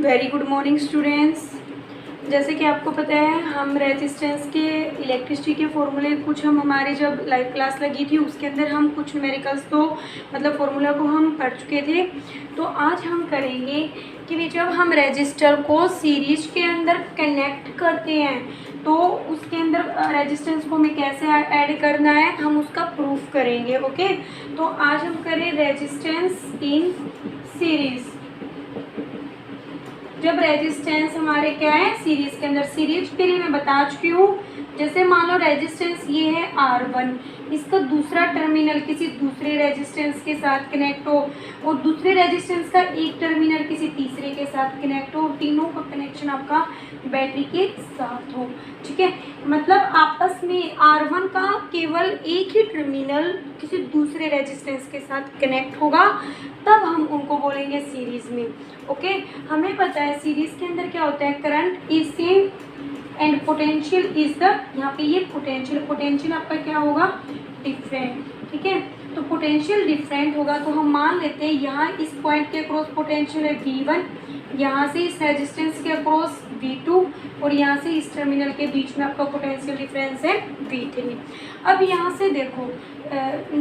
Very good morning students. जैसे कि आपको पता है हम रेजिस्टेंस के इलेक्ट्रिसिटी के फॉर्मूले कुछ हम हमारी जब लाइव क्लास लगी थी उसके अंदर हम कुछ न्यूमेरिकल्स तो मतलब फार्मूला को हम पढ़ चुके थे। तो आज हम करेंगे कि जब हम रेजिस्टर को सीरीज के अंदर कनेक्ट करते हैं तो उसके अंदर रेजिस्टेंस को हमें कैसे ऐड करना है हम उसका प्रूफ करेंगे। ओके, तो आज हम करें रेजिस्टेंस इन सीरीज। जब रेजिस्टेंस हमारे क्या है सीरीज के अंदर, सीरीज के लिए मैं बता चुकी हूँ। जैसे मान लो रेजिस्टेंस ये है R1, इसका दूसरा टर्मिनल किसी दूसरे रेजिस्टेंस के साथ कनेक्ट हो और दूसरे रेजिस्टेंस का एक टर्मिनल किसी तीसरे के साथ कनेक्ट हो, तीनों का कनेक्शन आपका बैटरी के साथ हो। ठीक है, मतलब आपस में R1 का केवल एक ही टर्मिनल किसी दूसरे रेजिस्टेंस के साथ कनेक्ट होगा, तब हम उनको बोलेंगे सीरीज में। ओके, हमें पता है सीरीज के अंदर क्या होता है, current is same and potential is the, यहाँ पे ये पोटेंशियल आपका क्या होगा, डिफरेंट। ठीक है, तो पोटेंशियल डिफरेंट होगा तो हम मान लेते हैं यहाँ इस पॉइंट के अक्रॉस पोटेंशियल है V1, यहाँ से इस रेजिस्टेंस के अक्रॉस V2 और यहाँ से इस टर्मिनल के बीच में आपका पोटेंशियल डिफरेंस है V3। अब यहाँ से देखो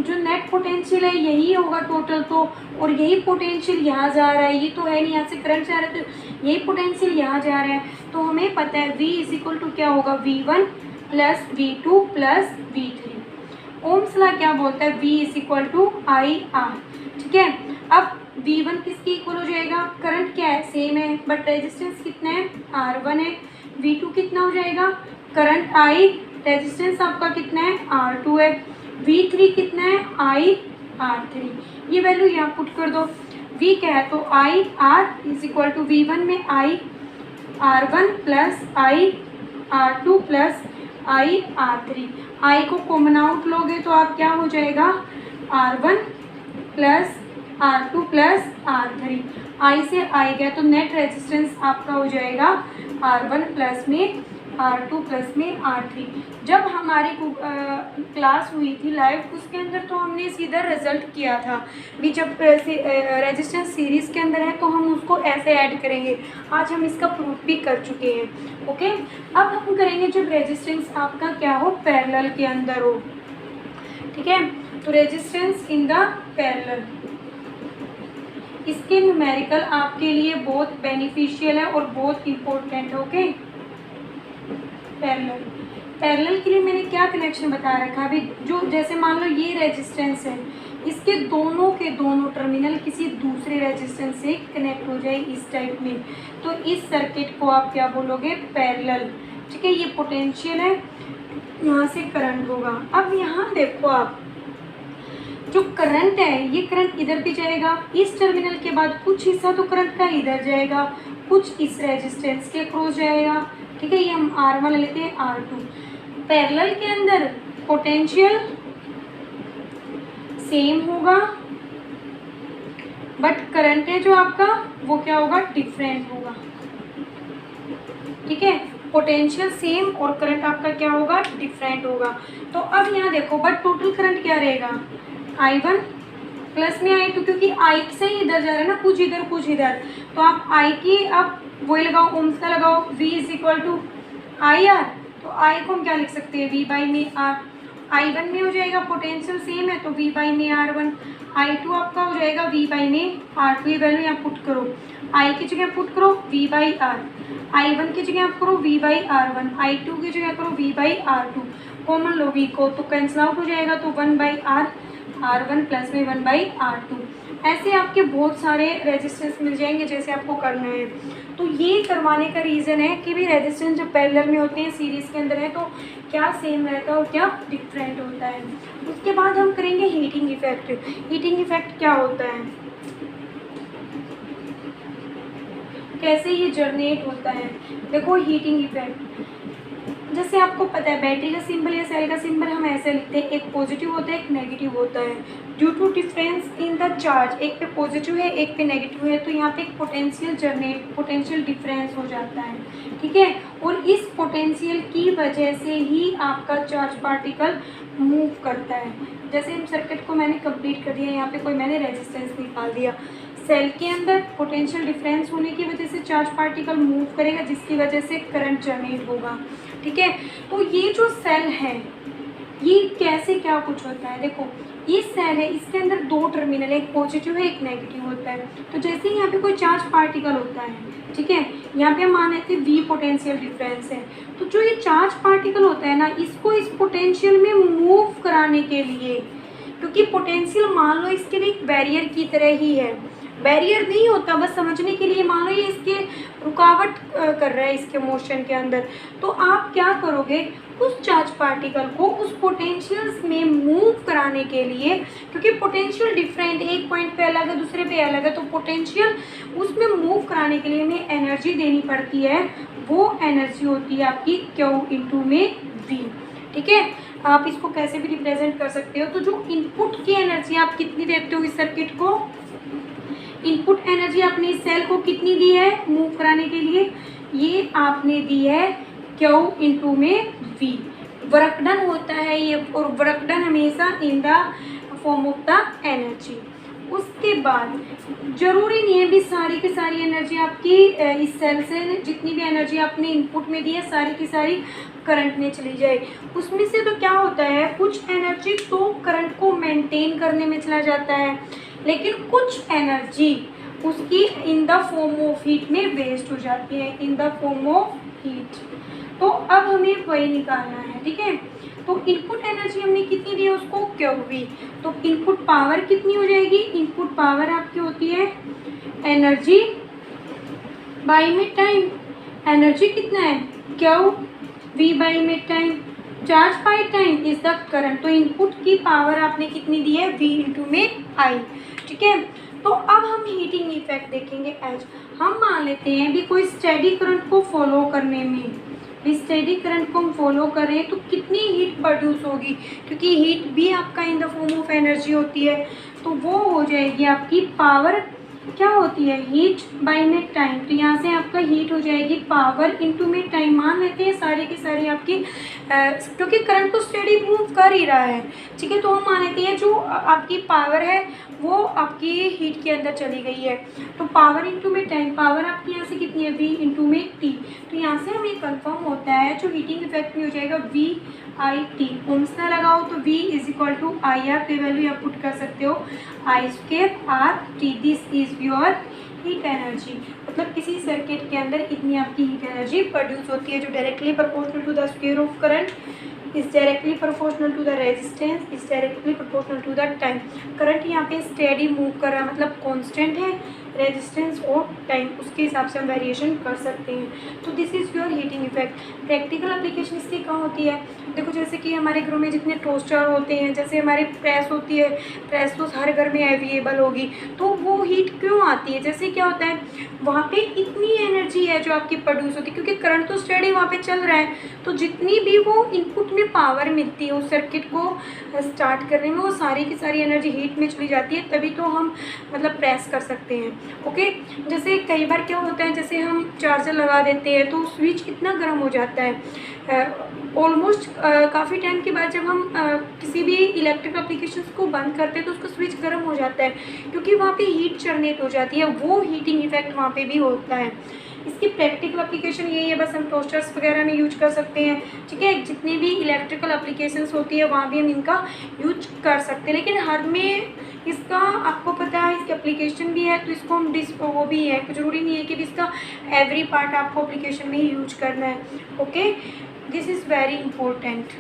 जो नेट पोटेंशियल है यही होगा टोटल, तो और यही पोटेंशियल यहाँ जा रहा है, ये तो है नहीं, यहाँ से करंट जा रहा है तो यही पोटेंशियल यहाँ जा रहा है। तो हमें पता है V इज इक्वल टू क्या होगा, V1 plus V2 plus V3। Ohm's law क्या बोलता है, V is equal to IR। ठीक है, अब V1 किसके इक्वल हो जाएगा, करंट क्या है सेम है बट रेजिस्टेंस कितना है R1 है। V2 कितना हो जाएगा, करंट I, रेजिस्टेंस आपका कितना है R2 है। V3 कितना है IR3। ये वैल्यू यहाँ पुट कर दो। V क्या है तो IR is equal to V1 में IR1 plus IR2 plus IR3। I को कॉमन आउट लोगे तो आप क्या हो जाएगा, R1 plus R2 plus R3। I से I गया तो नेट रेजिस्टेंस आपका हो जाएगा R1 प्लस में R2 प्लस में R3। जब हमारी क्लास हुई थी लाइव उसके अंदर तो हमने सीधा रिजल्ट किया था भी, जब रेजिस्टेंस सीरीज़ के अंदर है तो हम उसको ऐसे ऐड करेंगे। आज हम इसका प्रूफ भी कर चुके हैं। ओके, अब हम करेंगे जब रेजिस्टेंस आपका क्या हो, पैरेलल के अंदर हो। ठीक है, तो रेजिस्टेंस इन द पैरेलल, इसके न्यूमेरिकल आपके लिए बहुत बेनिफिशियल है और बहुत इम्पोर्टेंट है। ओके, पैरेलल के लिए मैंने क्या कनेक्शन बता रखा अभी, जो जैसे मान लो ये रेजिस्टेंस है, इसके दोनों के दोनों टर्मिनल किसी दूसरे रेजिस्टेंस से कनेक्ट हो जाए इस टाइप में, तो इस सर्किट को आप क्या बोलोगे, पैरेलल। ठीक है, ये पोटेंशियल है, यहाँ से करंट होगा। अब यहाँ देखो आप, जो करंट है ये करंट इधर भी जाएगा, इस टर्मिनल के बाद कुछ हिस्सा तो करंट का इधर जाएगा, कुछ इस रेजिस्टेंस के अक्रॉस जाएगा। ठीक है, ये हम R1 लेते हैं R2। पैरेलल के अंदर पोटेंशियल सेम होगा बट करंट है जो आपका वो क्या होगा, डिफरेंट होगा। ठीक है, पोटेंशियल सेम और करंट आपका क्या होगा, डिफरेंट होगा। तो अब यहाँ देखो बट टोटल करंट क्या रहेगा, I1 प्लस में I2, क्योंकि I से ही इधर जा रहा है ना, कुछ इधर कुछ इधर, तो आप I की अब वही लगाओ, ओम्स का लगाओ, V is equal to IR। तो I को हम क्या लिख सकते हैं, V बाई में R। I1 में हो जाएगा पोटेंशियल सेम है तो V बाई में R1। I2 आपका हो जाएगा V बाई में R2। ये वैल्यू यहाँ पुट करो, I की जगह पुट करो V बाई R, I1 की जगह आप करो V बाई R1, I2 की जगह करो V by R2। Common low V को तो कैंसिल आउट हो जाएगा, तो 1 बाई R1 प्लस में 1 बाई R2। ऐसे आपके बहुत सारे रेजिस्टेंस मिल जाएंगे जैसे आपको करना है। तो ये करवाने का रीज़न है कि भी रेजिस्टेंस जब पैरेलल में होते हैं सीरीज़ के अंदर है तो क्या सेम रहता है और क्या डिफरेंट होता है। उसके बाद हम करेंगे हीटिंग इफेक्ट। हीटिंग इफेक्ट क्या होता है, कैसे ये जनरेट होता है। देखो हीटिंग इफेक्ट, जैसे आपको पता है बैटरी का सिंबल या सेल का सिंबल हम ऐसे लिखते हैं, एक पॉजिटिव होता है एक नेगेटिव होता है। Due to difference in the charge, एक पे पॉजिटिव है एक पे नेगेटिव है, तो यहाँ पे एक पोटेंशियल डिफरेंस हो जाता है। ठीक है, और इस पोटेंशियल की वजह से ही आपका चार्ज पार्टिकल मूव करता है। जैसे इन सर्किट को मैंने कंप्लीट कर दिया, यहाँ पे कोई मैंने रेजिस्टेंस निकाल दिया, सेल के अंदर पोटेंशियल डिफरेंस होने की वजह से चार्ज पार्टिकल मूव करेगा, जिसकी वजह से करंट जनरेट होगा। ठीक है, तो ये जो सेल है ये कैसे क्या कुछ होता है, देखो ये सेल है, इसके अंदर दो टर्मिनल है, एक पॉजिटिव है एक नेगेटिव होता है। तो जैसे ही यहाँ पे कोई चार्ज पार्टिकल होता है, ठीक है, यहाँ पे मान लेते हैं V पोटेंशियल डिफरेंस है, तो जो ये चार्ज पार्टिकल होता है ना, इसको इस पोटेंशियल में मूव कराने के लिए, क्योंकि पोटेंशियल मान लो इसके लिए एक बैरियर की तरह ही है, बैरियर नहीं होता, बस समझने के लिए मान लो ये इसके रुकावट कर रहा है इसके मोशन के अंदर, तो आप क्या करोगे, उस चार्ज पार्टिकल को उस पोटेंशियल्स में मूव कराने के लिए, क्योंकि पोटेंशियल डिफरेंट, एक पॉइंट पे अलग है दूसरे पे अलग है, तो पोटेंशियल उसमें मूव कराने के लिए हमें एनर्जी देनी पड़ती है, वो एनर्जी होती है आपकी Q इंटू में V। ठीक है, आप इसको कैसे भी रिप्रेजेंट कर सकते हो। तो जो इनपुट की एनर्जी आप कितनी देते हो इस सर्किट को, इनपुट एनर्जी आपने इस सेल को कितनी दी है मूव कराने के लिए, ये आपने दी है Q इंटू में V। वर्क डन होता है ये, और वर्क डन हमेशा in the form of the energy. उसके बाद जरूरी नहीं है भी सारी की सारी एनर्जी आपकी इस सेल से जितनी भी एनर्जी आपने इनपुट में दी है सारी की सारी करंट में चली जाए। उसमें से तो क्या होता है, कुछ एनर्जी तो करंट को मेंटेन करने में चला जाता है, लेकिन कुछ एनर्जी उसकी in the form of heat में वेस्ट हो जाती है, in the form of heat. तो अब हमें वही निकालना है। ठीक है, तो इनपुट एनर्जी हमने कितनी दी है उसको QV, तो इनपुट पावर कितनी हो जाएगी, इनपुट पावर आपकी होती है एनर्जी बाई में टाइम, एनर्जी कितना है QV बाई में time, charge by time is the current. तो इनपुट की पावर आपने कितनी दी है V इंटू में I। ठीक है, तो अब हम हीटिंग इफेक्ट देखेंगे। एज हम मान लेते हैं भी कोई स्टेडी करंट को फॉलो करने में, भी स्टेडी करंट को हम फॉलो करें तो कितनी हीट प्रोड्यूस होगी, क्योंकि हीट भी आपका in the form of energy होती है, तो वो हो जाएगी आपकी पावर, क्या होती है हीट बाई में टाइम। तो यहाँ से आपका हीट हो जाएगी पावर इंटू में टाइम। मान लेते हैं सारी की सारी आपकी क्योंकि करंट तो स्टेडी मूव कर ही रहा है, ठीक है, तो हम मान लेते हैं जो आपकी पावर है वो आपकी हीट के अंदर चली गई है। तो पावर इंटू में टाइम, पावर आपकी यहाँ से कितनी है V इंटू में T। तो यहाँ से हमें कंफर्म होता है जो हीटिंग इफेक्ट में हो जाएगा VIT। ओम्स ना लगाओ तो V is equal to IR, तो वैल्यू आप पुट कर सकते हो I²RT। This is your heat energy, मतलब किसी सर्किट के अंदर इतनी आपकी हीट एनर्जी प्रोड्यूस होती है, जो directly proportional to the square of current, is directly proportional to the resistance, is directly proportional to the time। Current यहाँ पे स्टेडी मूव कर रहा है, मतलब कांस्टेंट है, रेजिस्टेंस और टाइम उसके हिसाब से हम वेरिएशन कर सकते हैं। तो this is your heating effect. Practical application इसकी कहाँ होती है, देखो जैसे कि हमारे घरों में जितने टोस्टर होते हैं, जैसे हमारी प्रेस होती है, प्रेस तो हर घर में अवेलेबल होगी, तो वो हीट क्यों आती है, जैसे क्या होता है वहाँ पे इतनी एनर्जी है जो आपकी प्रोड्यूस होती है, क्योंकि करंट तो स्टेडी वहाँ पे चल रहा है, तो जितनी भी वो इनपुट में पावर मिलती है उस सर्किट को स्टार्ट करने में, वो सारी की सारी एनर्जी हीट में चली जाती है, तभी तो हम मतलब प्रेस कर सकते हैं। ओके, जैसे कई बार क्या होता है, जैसे हम चार्जर लगा देते हैं तो स्विच कितना गर्म हो जाता है, ऑलमोस्ट काफ़ी टाइम के बाद जब हम किसी भी इलेक्ट्रिक एप्लीकेशंस को बंद करते हैं तो उसका स्विच गर्म हो जाता है, क्योंकि वहाँ पे हीट जनरेट हो जाती है, वो हीटिंग इफेक्ट वहाँ पे भी होता है। इसकी प्रैक्टिकल एप्लीकेशन यही है, बस हम टोस्टर्स वगैरह में यूज कर सकते हैं, ठीक है, जितनी भी इलेक्ट्रिकल एप्लीकेशंस होती है वहाँ भी हम इनका यूज कर सकते हैं, लेकिन हर में इसका आपको पता है इसकी एप्लीकेशन भी है, तो इसको हम वो भी है, ज़रूरी नहीं है कि इसका एवरी पार्ट आपको एप्लीकेशन में ही यूज करना है। Okay, this is very important.